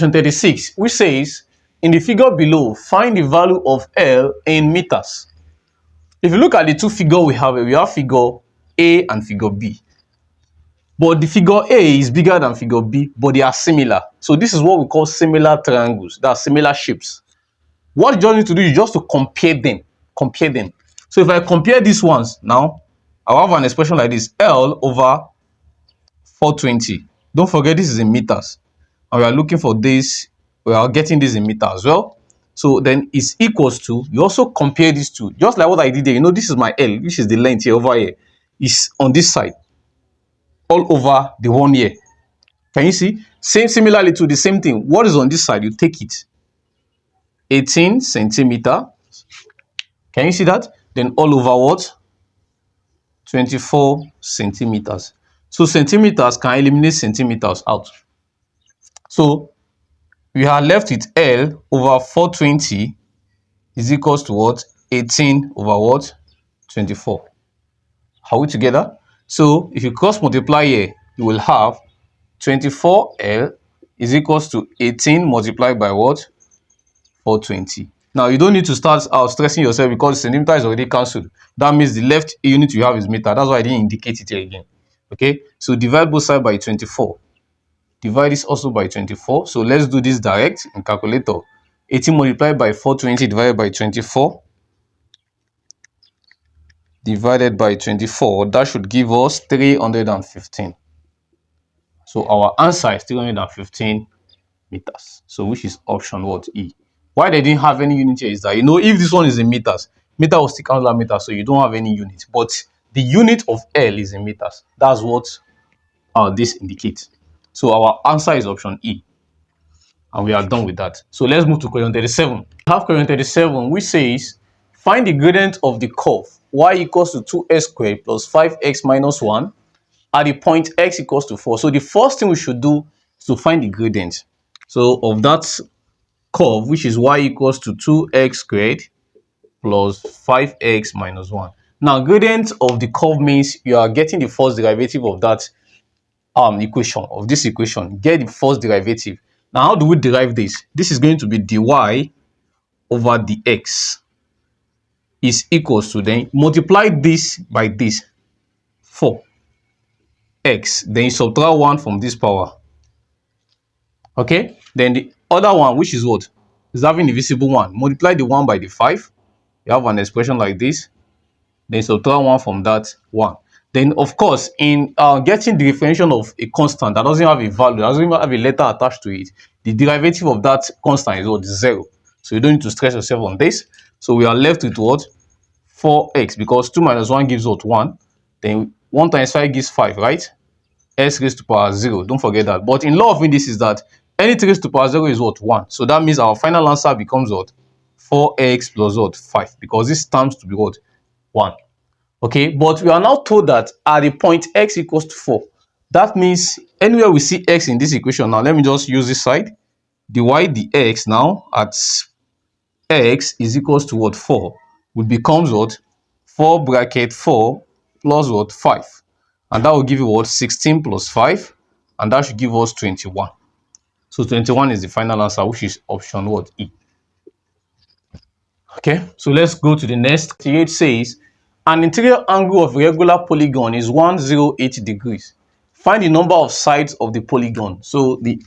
question 36, which says, in the figure below, find the value of L in meters. If you look at the two figures we have figure A and figure B. But the figure A is bigger than figure B, but they are similar. So this is what we call similar triangles. That are similar shapes. What you just need to do is just to compare them. Compare them. So if I compare these ones now, I'll have an expression like this: L over 420. Don't forget this is in meters. And we are looking for this, we are getting this in meters as well. So then it's equals to, you also compare these two, just like what I did there. You know, this is my L, which is the length here over here, is on this side, all over the one here. Can you see? Similarly to the same thing. What is on this side? You take it. 18 centimeter. Can you see that? Then all over what? 24 centimeters. So centimeters can eliminate centimeters out. So we are left with L over 420 is equals to what? 18 over what? 24. Are we together? So if you cross multiply here, you will have 24L is equals to 18 multiplied by what? 420. Now you don't need to start out stressing yourself because centimeter is already cancelled. That means the left unit you have is meter. That's why I didn't indicate it here again. Okay, so divide both sides by 24. Divide this also by 24. So let's do this direct in calculator. 18 multiplied by 420 divided by 24 divided by 24. That should give us 315. So our answer is 315 meters. So which is option what? E. Why they didn't have any unit here is that, you know, if this one is in meters, meter will still count that meter, so you don't have any unit. But the unit of L is in meters. That's what this indicates. So our answer is option E. And we are done with that. So let's move to question 37. We have question 37, which says, find the gradient of the curve y equals to 2x squared plus 5x minus 1 at the point x equals to 4. So the first thing we should do is to find the gradient. So of that curve, which is y equals to 2x squared plus 5x minus 1. Now, gradient of the curve means you are getting the first derivative of that equation, of this equation. Get the first derivative. Now, how do we derive this? This is going to be dy over dx is equals to, then multiply this by this, 4x, then you subtract 1 from this power. Okay, then the other one, which is what? Is having the visible one. Multiply the 1 by the 5. You have an expression like this. Then subtract 1 from that 1. Then, of course, in getting the differentiation of a constant that doesn't have a value, doesn't even have a letter attached to it, the derivative of that constant is what? 0. So you don't need to stress yourself on this. So we are left with what? 4x, because 2 minus 1 gives what? 1. Then 1 times 5 gives 5, right? S raised to power 0. Don't forget that. But in law of indices, that anything raised to power 0 is what? 1. So that means our final answer becomes what? 4x plus what? 5. Because this terms to be what? 1. Okay, but we are now told that at the point x equals to 4. That means anywhere we see x in this equation, now let me just use this side. Dy dx now at x is equals to what? 4. Would becomes what? 4 bracket 4 plus what? 5. And that will give you what? 16 plus 5. And that should give us 21. So 21 is the final answer, which is option what? E. Okay, so let's go to the next. It says, an interior angle of a regular polygon is 108 degrees. Find the number of sides of the polygon. So the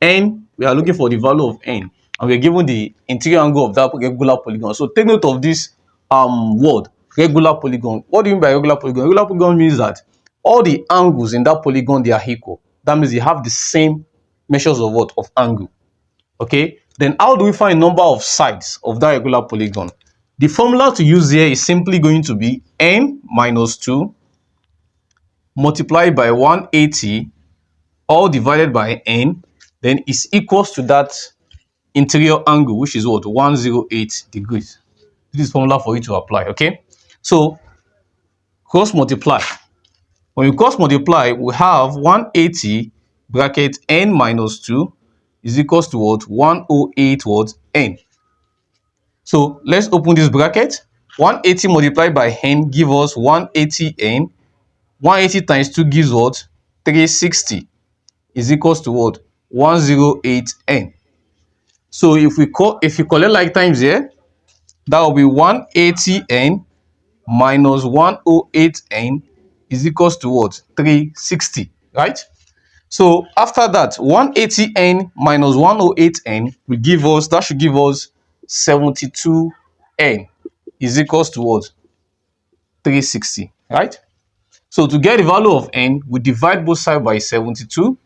n, we are looking for the value of n, and we are given the interior angle of that regular polygon. So take note of this word, regular polygon. What do you mean by regular polygon? Regular polygon means that all the angles in that polygon, they are equal. That means they have the same measures of what? Of angle. Okay, then how do we find number of sides of that regular polygon? The formula to use here is simply going to be n minus 2 multiplied by 180 all divided by n, then is equals to that interior angle, which is what? 108 degrees. This is formula for you to apply. Okay, so cross multiply. When we cross multiply, we have 180 bracket n minus 2 is equals to what? 108 what? N. So let's open this bracket. 180 multiplied by n give us 180n. 180 times 2 gives what? 360 is equals to what? 108n. So if you collect like times here, that will be 180n minus 108n is equals to what? 360, right? So after that, 180n minus 108n will give us, that should give us 72n is equals to what? 360, right? So to get the value of n, we divide both sides by 72,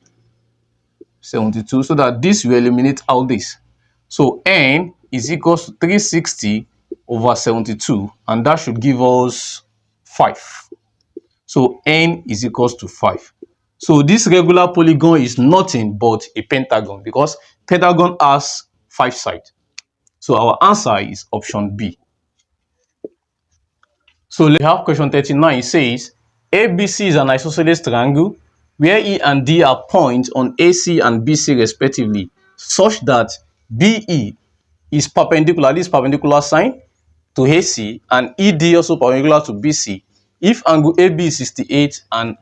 so that this will eliminate all this. So n is equals to 360 over 72, and that should give us 5. So n is equals to 5. So this regular polygon is nothing but a pentagon, because pentagon has 5 sides. So our answer is option B. So we have question 39. It says ABC is an isosceles triangle where E and D are points on AC and BC respectively, such that BE is perpendicular, this perpendicular sign, to AC, and ED also perpendicular to BC. If angle AB is 68 and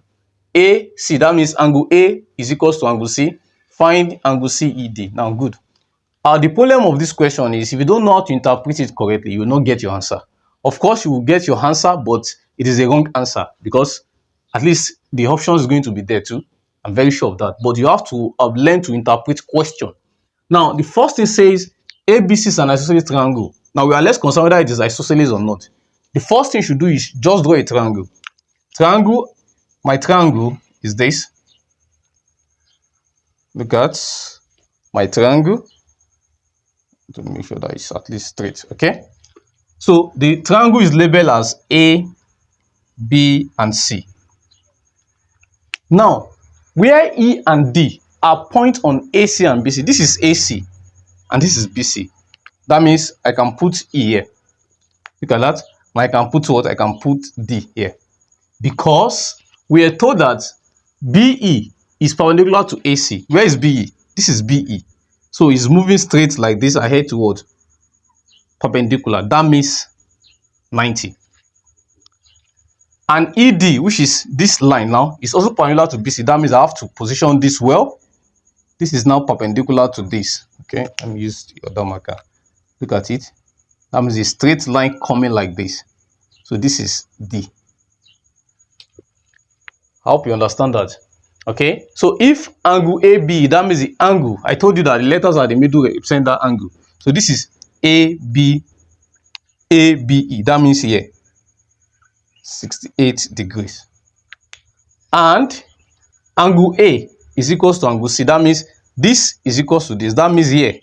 AC, that means angle A is equals to angle C, find angle CED. Now good. The problem of this question is, if you don't know how to interpret it correctly, you will not get your answer. Of course, you will get your answer, but it is a wrong answer, because at least the option is going to be there too. I'm very sure of that. But you have to learn to interpret question. Now, the first thing says ABC is an isosceles triangle. Now, we are less concerned whether it is isosceles or not. The first thing you should do is just draw a triangle. My triangle is this. Look at my triangle to make sure that it's at least straight. Okay, so the triangle is labeled as A, B, and C. Now, where E and D are points on AC and BC, this is AC and this is BC. That means I can put E here. Look at that. And I can put what? I can put D here, because we are told that BE is perpendicular to AC. Where is BE? This is BE. So it's moving straight like this ahead toward perpendicular. That means 90. And ED, which is this line now, is also perpendicular to BC. That means I have to position this well. This is now perpendicular to this. Okay, let me use the other marker. Look at it. That means a straight line coming like this. So this is D. I hope you understand that. Okay, so if angle AB, that means the angle. I told you that the letters are the middle represent that angle. So this is ABE. That means here 68 degrees. And angle A is equals to angle C. That means this is equals to this. That means here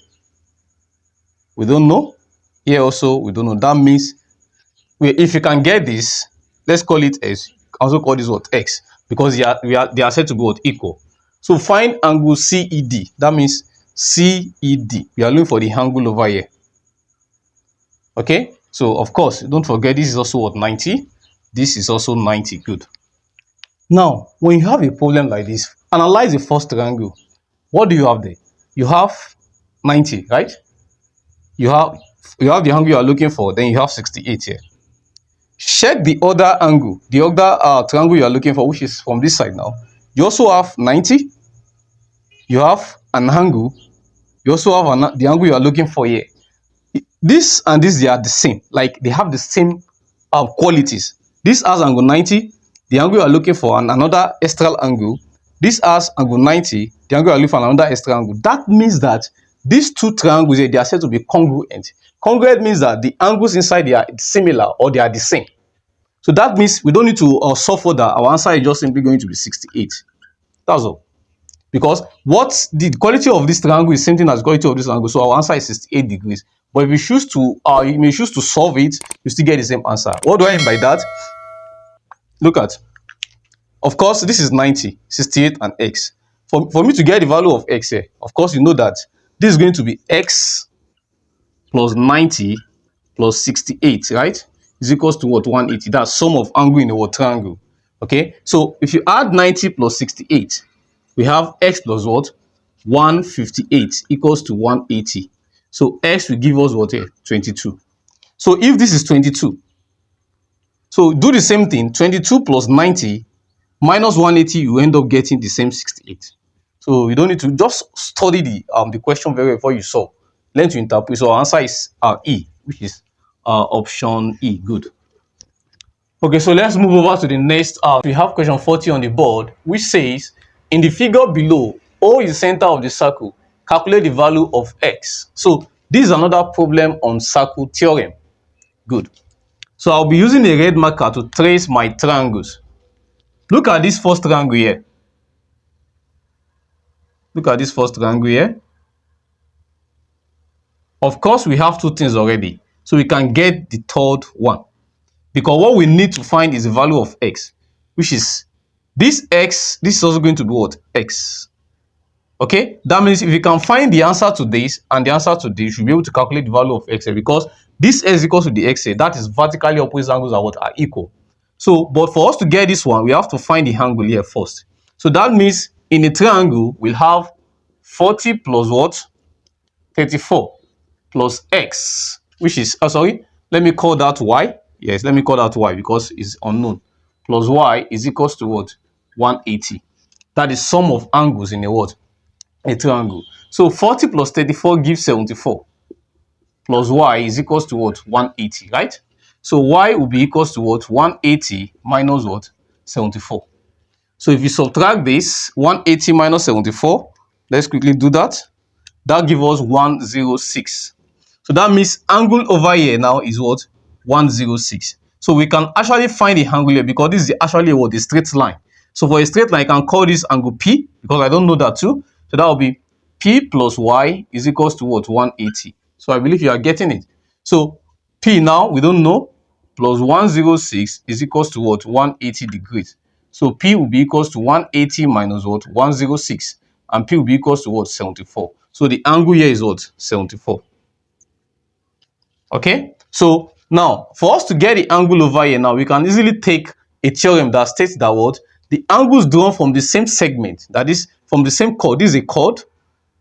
we don't know. Here also we don't know. That means if you can get this, let's call it S. Also call this what? X, because they are said to be what? Equal. So find angle CED. That means CED. We are looking for the angle over here. Okay, so of course, don't forget this is also what? 90. This is also 90. Good. Now, when you have a problem like this, analyze the first triangle. What do you have there? You have 90, right? You have the angle you are looking for. Then you have 68 here. Check the other angle, the other triangle you are looking for, which is from this side now. You also have 90. You have an angle. You also have the angle you are looking for here. This and this, they are the same. Like, they have the same qualities. This has angle 90, the angle you are looking for, and another extra angle. This has angle 90, the angle you are looking for, another extra angle. That means that these two triangles here, they are said to be congruent. Congruent means that the angles inside, they are similar or they are the same. So that means we don't need to solve for that. Our answer is just simply going to be 68. That's all. Because what the quality of this triangle is same thing as the quality of this angle. So our answer is 68 degrees. But if you choose to, you may choose to solve it, you still get the same answer. What do I mean by that? Look at. Of course, this is 90, 68, and x. For me to get the value of x here, of course, you know that this is going to be x plus 90 plus 68, right? Is equals to what? 180. That's sum of angle in a triangle. Okay, so if you add 90 plus 68, we have x plus what? 158 equals to 180. So x will give us what here? 22. So if this is 22, so do the same thing. 22 plus 90 minus 180, you end up getting the same 68. So you don't need to just study the question very well before you solve. Learn to interpret. So our answer is E, which is option E. Good. Okay, so let's move over to the next. We have question 40 on the board, which says, in the figure below, O is the center of the circle. Calculate the value of X. So this is another problem on circle theorem. Good. So I'll be using a red marker to trace my triangles. Look at this first triangle here. Look at this first triangle here. Of course, we have two things already. So we can get the third one. Because what we need to find is the value of X, which is this X. This is also going to be what? X. Okay, that means if you can find the answer to this and the answer to this, you should be able to calculate the value of X, because this X equals to the X, that is vertically opposite angles are what are equal. So, but for us to get this one, we have to find the angle here first. So that means in a triangle, we'll have 40 plus what? 34 plus X, which is, sorry, let me call that Y. Yes, let me call that Y because it's unknown. Plus Y is equals to what? 180. That is sum of angles in a what? A triangle. So 40 plus 34 gives 74. Plus Y is equals to what? 180, right? So Y will be equals to what? 180 minus what? 74. So if you subtract this, 180 minus 74, let's quickly do that. That gives us 106. So that means angle over here now is what? 106. So we can actually find the angle here because this is actually what? The straight line. So for a straight line, I can call this angle P because I don't know that too. So that will be P plus Y is equals to what? 180. So I believe you are getting it. So P now, we don't know, plus 106 is equals to what? 180 degrees. So P will be equals to 180 minus what? 106. And P will be equals to what? 74. So the angle here is what? 74. Okay, so now for us to get the angle over here, now we can easily take a theorem that states that what? The angles drawn from the same segment, that is from the same chord. This is a chord,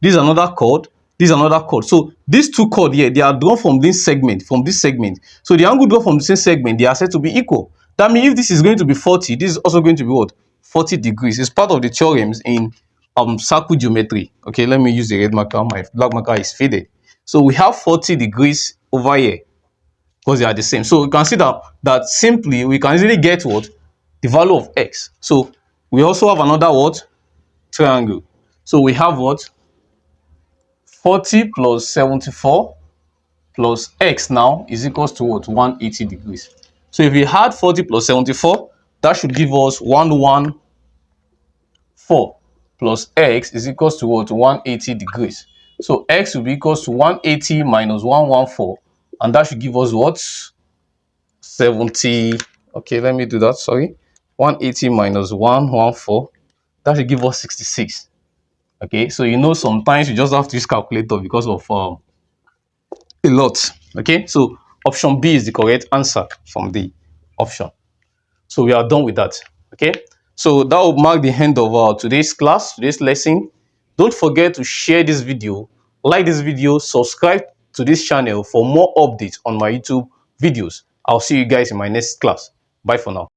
this is another chord, this is another chord. So these two chords here, they are drawn from this segment, So the angle drawn from the same segment, they are said to be equal. That means if this is going to be 40, this is also going to be what? 40 degrees. It's part of the theorems in circle geometry. Okay, let me use the red marker. My black marker is faded. So we have 40 degrees over here because they are the same. So you can see that simply we can easily get what? The value of X. So we also have another what? Triangle. So we have what? 40 plus 74 plus X now is equals to what? 180 degrees. So if we had 40 plus 74, that should give us 114 plus X is equals to what? 180 degrees. So X will be equals to 180 minus 114, and that should give us what? 70. Okay, let me do that. Sorry, 180 minus 114, that should give us 66. Okay, so you know sometimes you just have to use calculator because of a lot. Okay, so option B is the correct answer from the option. So we are done with that. Okay, so that will mark the end of today's class, today's lesson. Don't forget to share this video, like this video, subscribe to this channel for more updates on my YouTube videos. I'll see you guys in my next class. Bye for now.